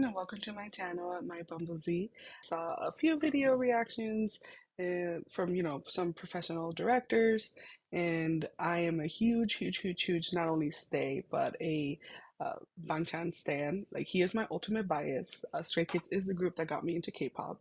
everyone, and welcome to my channel at my Bumble Zee. Saw a few video reactions from some professional directors, and I am a huge not only stay but a Bangchan stan. Like he is my ultimate bias. Stray Kids is the group that got me into K-pop,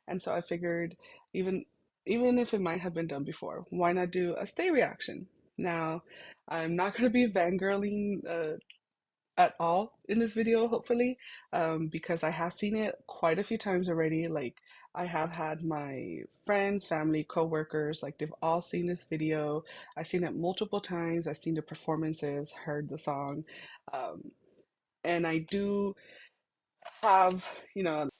and so I figured even even if it might have been done before, why not do a stay reaction? Now, I'm not going to be fangirling at all in this video, hopefully, because I have seen it quite a few times already. Like, I have had my friends, family, co-workers, like they've all seen this video. I've seen it multiple times. I've seen the performances, heard the song, um, and I do have,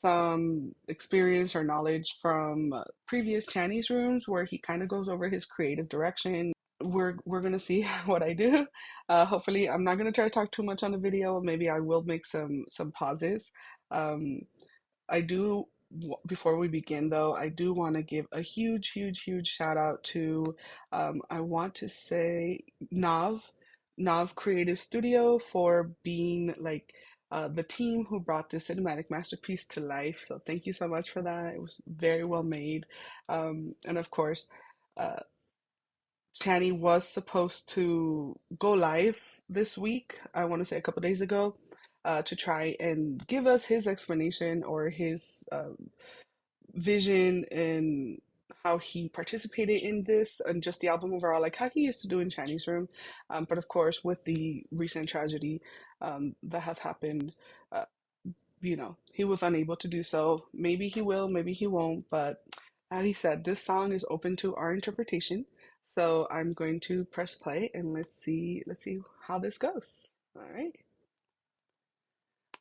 some experience or knowledge from previous Chinese rooms where he kind of goes over his creative direction. We're gonna see what I do. Hopefully, I'm not gonna try to talk too much on the video. Maybe I will make some pauses. Um, I do. Before we begin, though, I do want to give a huge shout out to, I want to say Nav Creative Studio for being like the team who brought this cinematic masterpiece to life. So thank you so much for that. It was very well made, and of course. Uh, Channy was supposed to go live this week, I want to say a couple days ago, to try and give us his explanation or his vision and how he participated in this and just the album overall, like how he used to do in Chinese room. But of course, with the recent tragedy that have happened, uh, he was unable to do so. Maybe he will, maybe he won't, but as he said, this song is open to our interpretation. So I'm going to press play and let's see how this goes. All right.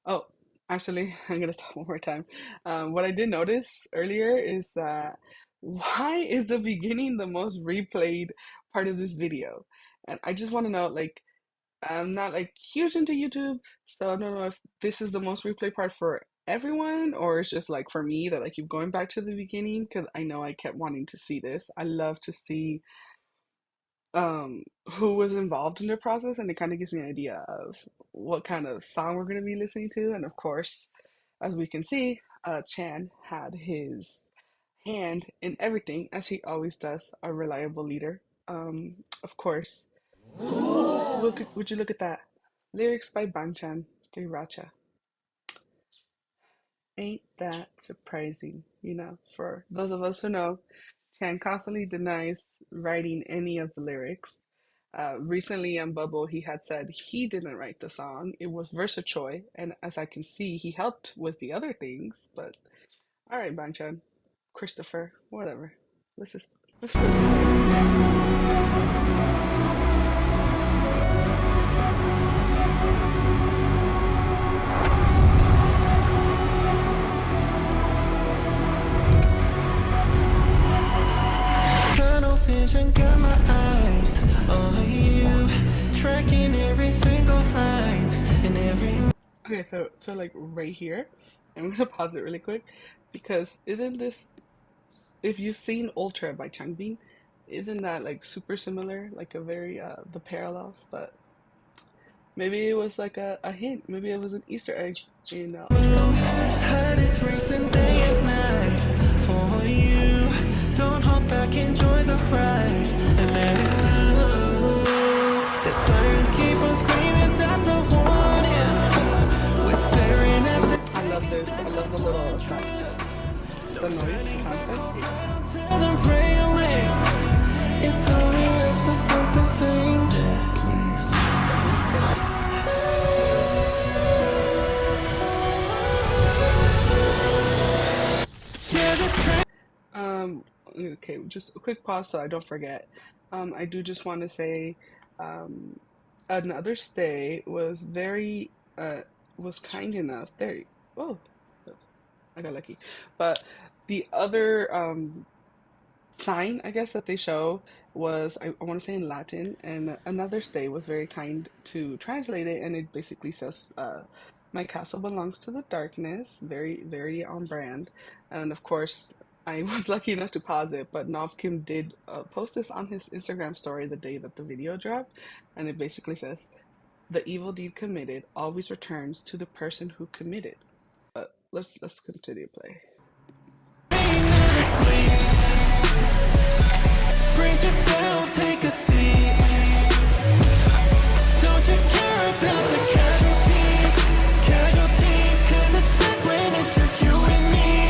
Oh, actually, I'm gonna stop one more time. What I did notice earlier is that why is the beginning the most replayed part of this video? And I just want to know, like, I'm not like huge into YouTube, so I don't know if this is the most replay part for everyone or it's just like for me that I keep going back to the beginning because I know I kept wanting to see this. I love to see who was involved in the process, and it kind of gives me an idea of what kind of song we're going to be listening to. And of course, as we can see, Chan had his hand in everything as he always does, a reliable leader. Of course, would you look at that? Lyrics by Bangchan Racha. Ain't that surprising? For those of us who know, Chan constantly denies writing any of the lyrics. Recently on Bubble, he had said he didn't write the song. It was Versachoy, and as I can see, he helped with the other things. But all right, Bangchan, Christopher, whatever. Let's just let's press play. Tunnel vision got my eyes on you, tracking every single line and every. Okay, so like right here, I'm gonna pause it really quick because isn't this if you've seen Ultra by Changbin, isn't that like super similar, like a very the parallels? But maybe it was like a hint. Maybe it was an Easter egg in Ultra overall. Heart is racing day and night for you. Don't hold back, enjoy the ride and let it loose. The sirens keep on screaming, that's a warning. We're staring at the I love this. I love the little effects, the noise, the sound effects. to the railings. It's obvious, but something saying, yeah, this train. Okay, just a quick pause so I don't forget. I do just want to say, um, another stay was very was kind enough. There, oh, I got lucky. But the other sign, I guess, that they show was I want to say in Latin, and another stay was very kind to translate it, and it basically says, "My castle belongs to the darkness." Very on brand, and of course. I was lucky enough to pause it, but Nov Kim did post this on his Instagram story the day that the video dropped, and it basically says, "The evil deed committed always returns to the person who committed." let's continue play. Brace yourself, take a seat. Don't you care about the casualties? Casualties, 'cause it's safe when it's just you and me.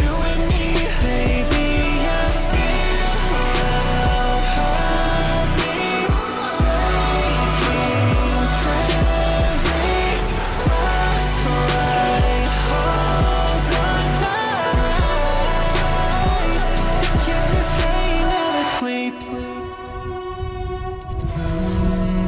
You and me, baby. I feel our heartbeats shaking, trembling. Fast right, hold on tight. Yeah, this train never sleeps.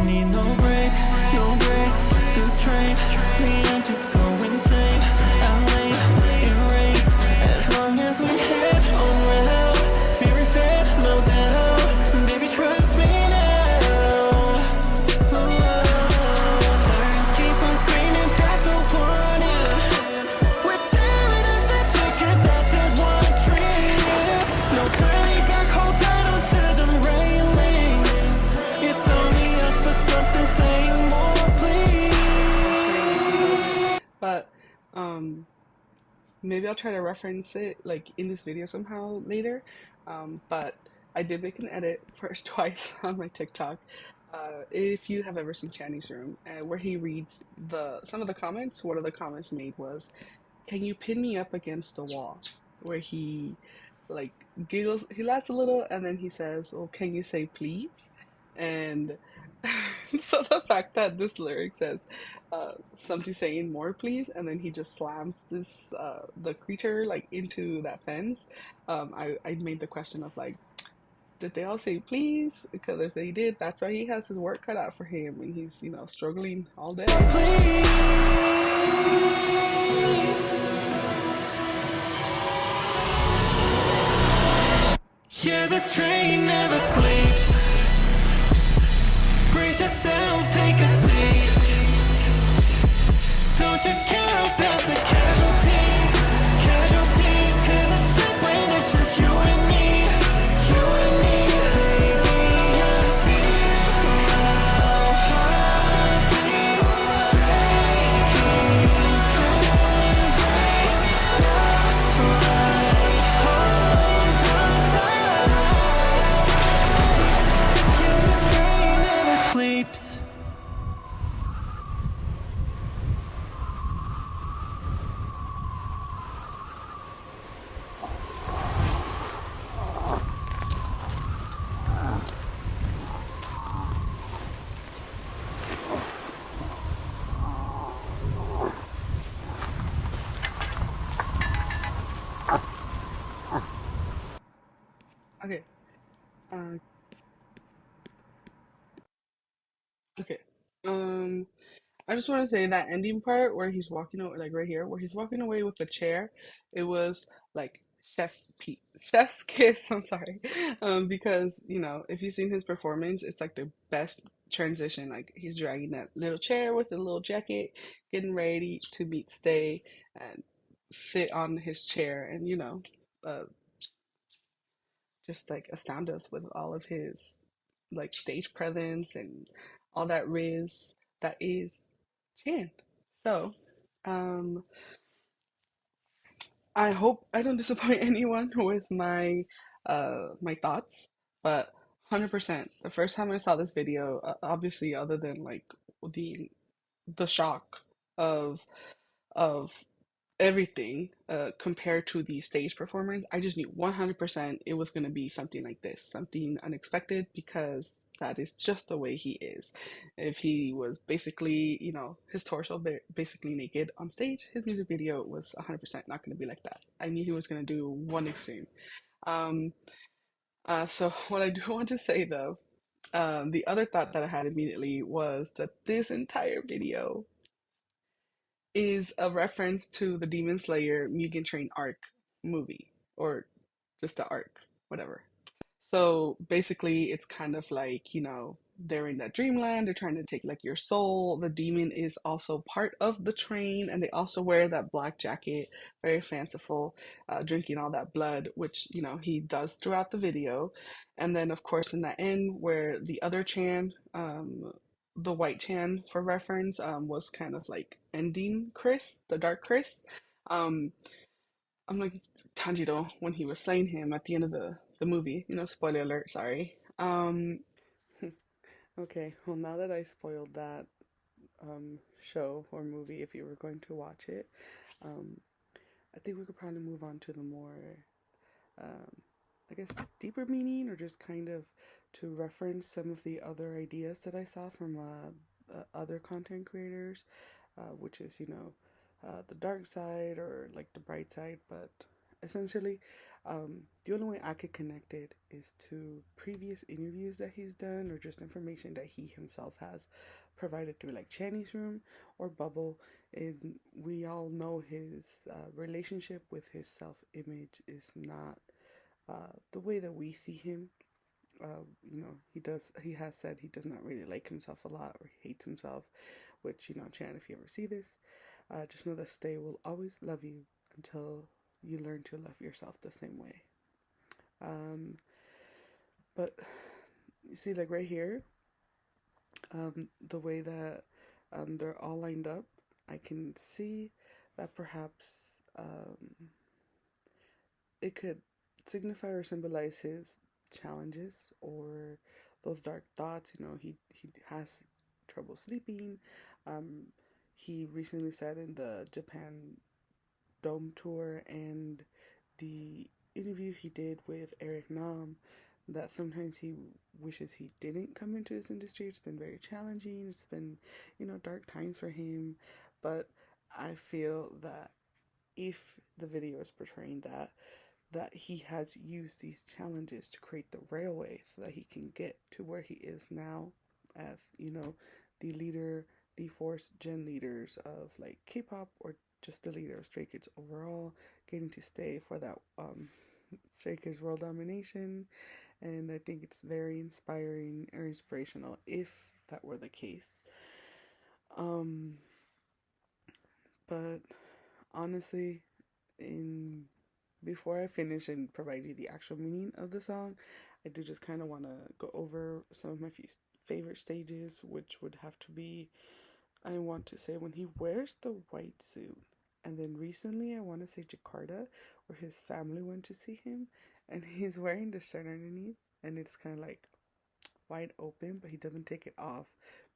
Need no break, no breaks. This train, the engines go insane. I'm late, it rains. As long as we head on route, fear is dead, no doubt. Baby, trust me now. Sirens keep on screaming, that's a warning. We're staring at the ticket that says one dream. No turning back, hold tight onto the railings. It's only us, but something saying more, please. But maybe I'll try to reference it like in this video somehow later. But I did make an edit first twice on my TikTok. If you have ever seen Channy's room, where he reads the some of the comments, one of the comments made was, "Can you pin me up against the wall?" Where he like giggles, he laughs a little, and then he says, "Well, can you say please?" And so the fact that this lyric says something saying more please, and then he just slams this the creature like into that fence. I made the question of like, did they all say please? Because if they did, that's why he has his work cut out for him, and he's struggling all day. Yeah, this train never sleeps. Brace yourself, take a seat. Don't you care about the casualties? Casualties, 'cause it's safe when it's just you and me. You and me, baby. I feel our heartbeats shaking, trembling. Just right, hold on tight. Yeah, this train never sleeps. Okay. Uh, okay. Um, I just want to say that ending part where he's walking away, like right here, where he's walking away with the chair, it was like chef's kiss. I'm sorry, because if you've seen his performance, it's like the best transition. Like he's dragging that little chair with a little jacket, getting ready to meet Stay and sit on his chair, and uh, just like astound us with all of his like stage presence and all that riz that is Chan. So, um, I hope I don't disappoint anyone with my thoughts, but 100%. The first time I saw this video, obviously, other than like the the shock of of everything compared to the stage performance, I just knew 100% it was going to be something like this, something unexpected, because that is just the way he is. If he was basically, his torso basically naked on stage, his music video was 100% not going to be like that. I knew he was going to do one extreme. Um, so, what I do want to say though, the other thought that I had immediately was that this entire video is a reference to the Demon Slayer Mugen Train arc movie, or just the arc, whatever. So basically, it's kind of like, they're in that dreamland, they're trying to take like your soul. The demon is also part of the train, and they also wear that black jacket, very fanciful, drinking all that blood, which, he does throughout the video. And then, of course, in the end, where the other Chan, the white Chan for reference, was kind of like ending Chris, the dark Chris. Um, I'm like Tanjiro when he was slaying him at the end of the movie. Spoiler alert. Sorry. Okay. Well, now that I spoiled that show or movie, if you were going to watch it, um, I think we could probably move on to the more um, I guess, deeper meaning, or just kind of to reference some of the other ideas that I saw from other content creators, which is, the dark side or like the bright side. But essentially, the only way I could connect it is to previous interviews that he's done, or just information that he himself has provided through like Channy's Room or Bubble. And we all know his relationship with his self image is not the way that we see him. He has said he does not really like himself a lot or hates himself, which, Chan, if you ever see this, just know that Stay will always love you until you learn to love yourself the same way. Um, but you see, like right here, the way that they're all lined up, I can see that perhaps it could signify or symbolize his challenges or those dark thoughts. He has trouble sleeping. Um, he recently said in the Japan Dome tour and the interview he did with Eric Nam that sometimes he wishes he didn't come into this industry. It's been very challenging. It's been, dark times for him. But I feel that if the video is portraying that he has used these challenges to create the railway so that he can get to where he is now as, the leader, the fourth gen leaders of like K-pop, or just the leader of Stray Kids overall, getting to stay for that Stray Kids world domination. And I think it's very inspiring or inspirational if that were the case. Um, but honestly, in before I finish and provide you the actual meaning of the song, I do just kind of want to go over some of my favorite stages, which would have to be, I want to say, when he wears the white suit. And then recently, I want to say Jakarta, where his family went to see him, and he's wearing the shirt underneath, and it's kind of like wide open, but he doesn't take it off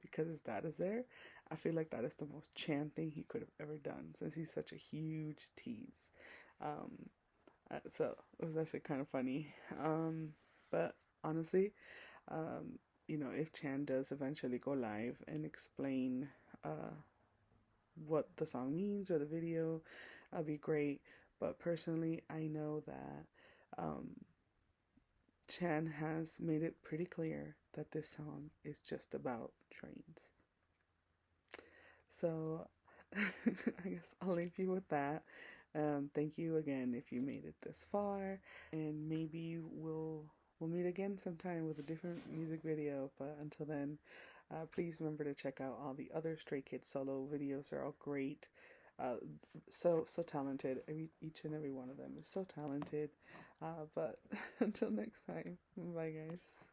because his dad is there. I feel like that is the most Chan thing he could have ever done, since he's such a huge tease. Um, so it was actually kind of funny. But honestly, if Chan does eventually go live and explain what the song means or the video, that'd be great. But personally, I know that um, Chan has made it pretty clear that this song is just about trains. So I guess I'll leave you with that. Thank you again if you made it this far, and maybe we'll meet again sometime with a different music video. But until then, please remember to check out all the other Stray Kids solo videos. They're all great. Uh, so talented. Each and every one of them is so talented. But until next time, bye guys.